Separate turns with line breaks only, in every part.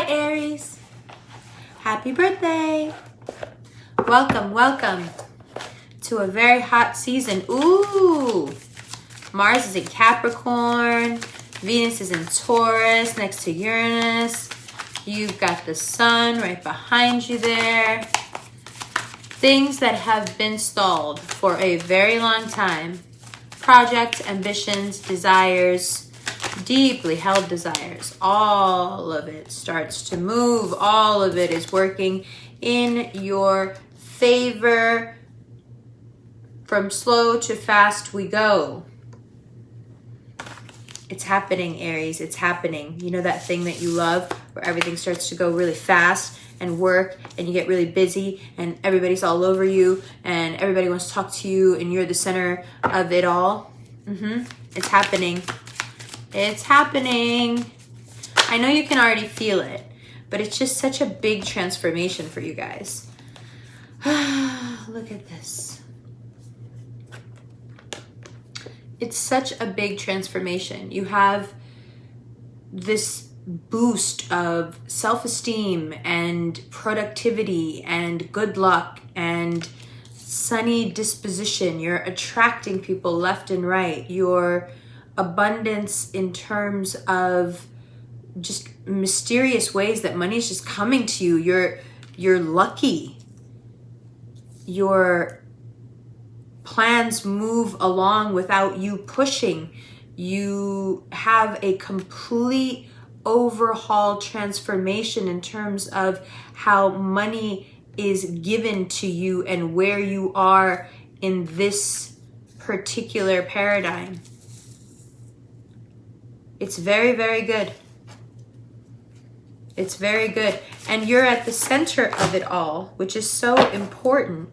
Aries. Happy birthday. Welcome, welcome to a very hot season. Ooh, Mars is in Capricorn. Venus is in Taurus next to Uranus. You've got the sun right behind you there. Things that have been stalled for a very long time. Projects, ambitions, desires, deeply held desires. All of it starts to move. All of it is working in your favor. From slow to fast we go. It's happening, Aries. It's happening. You know that thing that you love where everything starts to go really fast and work and you get really busy and everybody's all over you and everybody wants to talk to you and you're the center of it all? It's happening. It's happening. I know you can already feel it, but it's just such a big transformation for you guys. Look at this. It's such a big transformation. You have this boost of self-esteem and productivity and good luck and sunny disposition. You're attracting people left and right. Your abundance in terms of just mysterious ways that money is just coming to you. You're lucky. Your plans move along without you pushing. You have a complete overhaul transformation in terms of how money is given to you and where you are in this particular paradigm. It's very, very good. It's very good. And you're at the center of it all, which is so important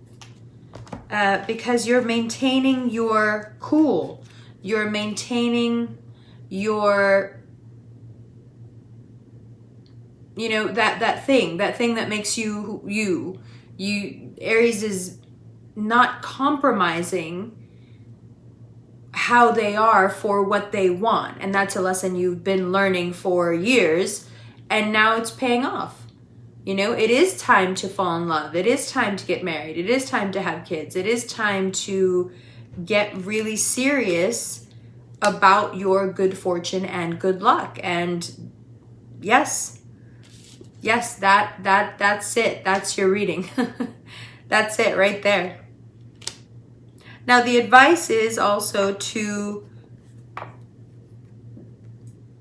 because you're maintaining your cool. You're maintaining your, you know, that thing that makes you. Aries is not compromising how they are for what they want. And that's a lesson you've been learning for years. And now it's paying off. You know, it is time to fall in love. It is time to get married. It is time to have kids. It is time to get really serious about your good fortune and good luck. And yes, that's it. That's your reading. That's it right there. Now, the advice is also to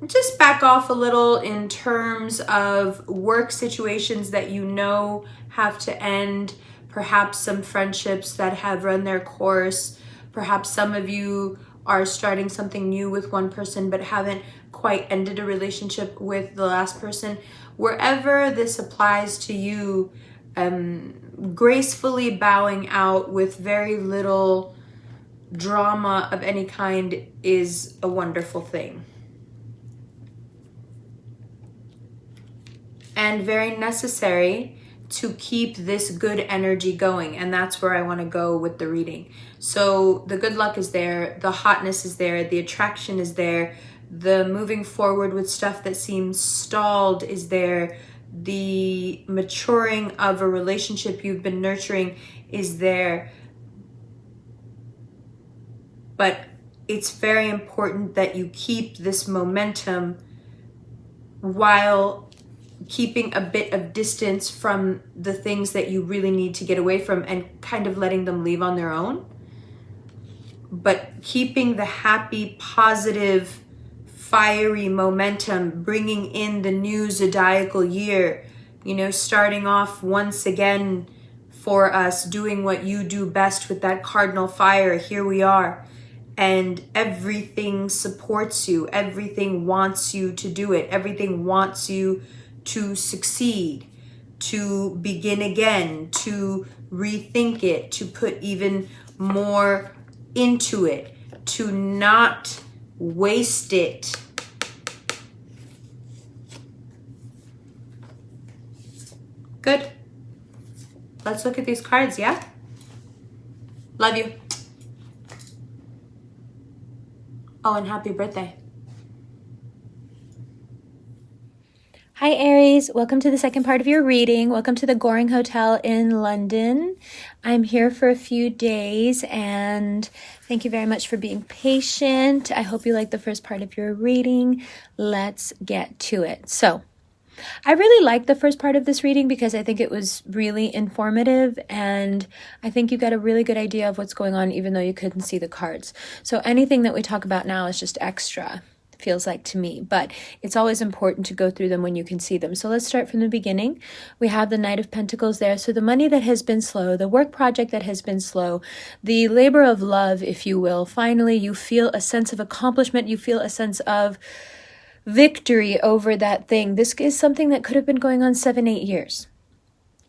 just back off a little in terms of work situations that you know have to end, perhaps some friendships that have run their course. Perhaps some of you are starting something new with one person but haven't quite ended a relationship with the last person. Wherever this applies to you, gracefully bowing out with very little drama of any kind is a wonderful thing. And very necessary to keep this good energy going. And that's where I want to go with the reading. So the good luck is there, the hotness is there, the attraction is there, the moving forward with stuff that seems stalled is there, the maturing of a relationship you've been nurturing is there. But it's very important that you keep this momentum while keeping a bit of distance from the things that you really need to get away from and kind of letting them leave on their own. But keeping the happy, positive, fiery momentum, bringing in the new zodiacal year, you know, starting off once again for us, doing what you do best with that cardinal fire. Here we are. And everything supports you. Everything wants you to do it. Everything wants you to succeed, to begin again, to rethink it, to put even more into it, to not waste it. Good. Let's look at these cards, yeah? Love you. Oh, and happy birthday.
Hi Aries, welcome to the second part of your reading. Welcome to the Goring Hotel in London. I'm here for a few days and thank you very much for being patient. I hope you like the first part of your reading. Let's get to it. So, I really liked the first part of this reading because I think it was really informative and I think you got a really good idea of what's going on even though you couldn't see the cards. So anything that we talk about now is just extra, feels like to me, but it's always important to go through them when you can see them. So let's start from the beginning. We have the Knight of Pentacles there. So the money that has been slow, the work project that has been slow, the labor of love, if you will, finally you feel a sense of accomplishment, you feel a sense of victory over that thing. This is something that could have been going on 7-8 years.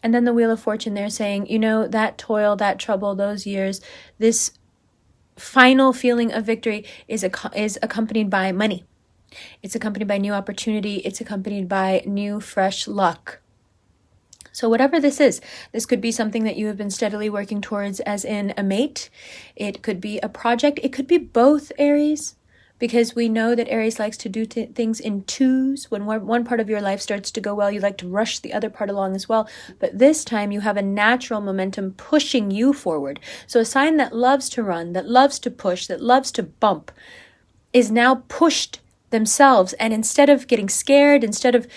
And then the Wheel of Fortune there saying, you know, that toil, that trouble, those years, this final feeling of victory is accompanied by money. It's accompanied by new opportunity. It's accompanied by new, fresh luck. So whatever this is, this could be something that you have been steadily working towards as in a mate. It could be a project. It could be both, Aries. Because we know that Aries likes to do things in twos. When one part of your life starts to go well, you like to rush the other part along as well. But this time you have a natural momentum pushing you forward. So a sign that loves to run, that loves to push, that loves to bump is now pushed themselves. And instead of getting scared, instead of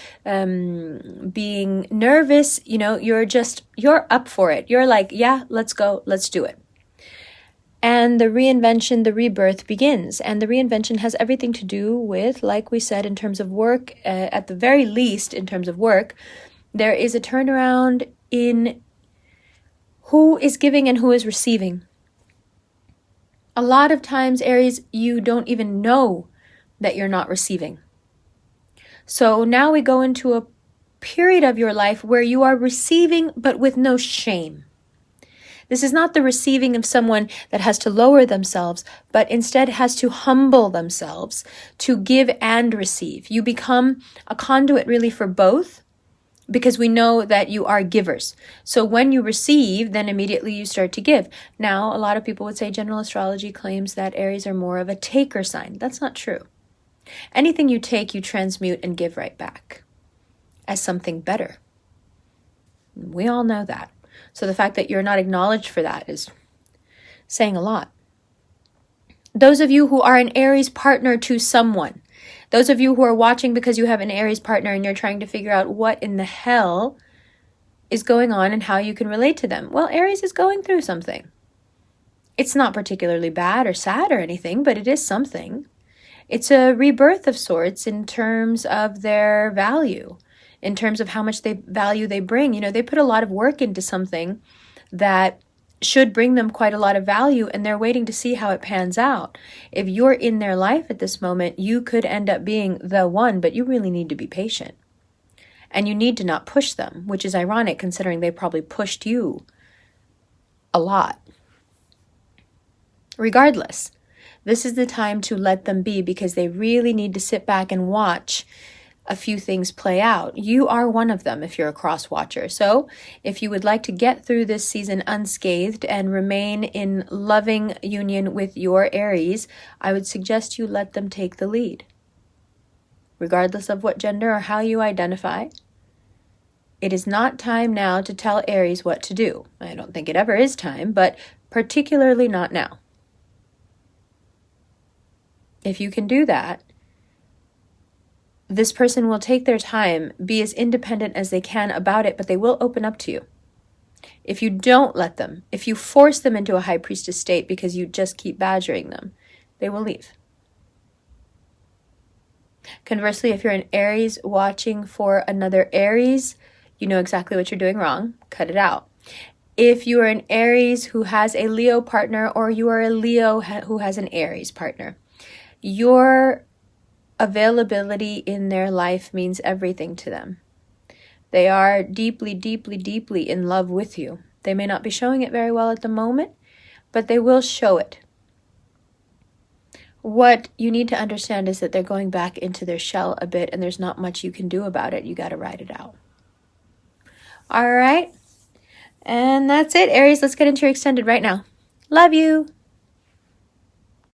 being nervous, you know, you're up for it. You're like, yeah, let's go, let's do it. And the reinvention, the rebirth begins. And the reinvention has everything to do with, like we said, in terms of work, at the very least, in terms of work, there is a turnaround in who is giving and who is receiving. A lot of times, Aries, you don't even know that you're not receiving. So now we go into a period of your life where you are receiving, but with no shame. This is not the receiving of someone that has to lower themselves, but instead has to humble themselves to give and receive. You become a conduit really for both because we know that you are givers. So when you receive, then immediately you start to give. Now, a lot of people would say general astrology claims that Aries are more of a taker sign. That's not true. Anything you take, you transmute and give right back as something better. We all know that. So the fact that you're not acknowledged for that is saying a lot. Those of you who are an Aries partner to someone, those of you who are watching because you have an Aries partner and you're trying to figure out what in the hell is going on and how you can relate to them. Well, Aries is going through something. It's not particularly bad or sad or anything, but it is something. It's a rebirth of sorts in terms of their value, in terms of how much value they bring. You know, they put a lot of work into something that should bring them quite a lot of value, and they're waiting to see how it pans out. If you're in their life at this moment, you could end up being the one, but you really need to be patient. And you need to not push them, which is ironic considering they probably pushed you a lot. Regardless, this is the time to let them be because they really need to sit back and watch a few things play out. You are one of them if you're a cross watcher. So if you would like to get through this season unscathed and remain in loving union with your Aries, I would suggest you let them take the lead. Regardless of what gender or how you identify, it is not time now to tell Aries what to do. I don't think it ever is time, but particularly not now. If you can do that, this person will take their time, be as independent as they can about it, but they will open up to you. If you don't let them, if you force them into a high priestess state because you just keep badgering them, they will leave. Conversely, if you're an Aries watching for another Aries, you know exactly what you're doing wrong. Cut it out. If you are an Aries who has a Leo partner, or you are a Leo who has an Aries partner, your availability in their life means everything to them. They are deeply, deeply, deeply in love with you. They may not be showing it very well at the moment, but they will show it. What you need to understand is that they're going back into their shell a bit, and there's not much you can do about it. You got to ride it out. All right. And that's it, Aries. Let's get into your extended right now. Love you.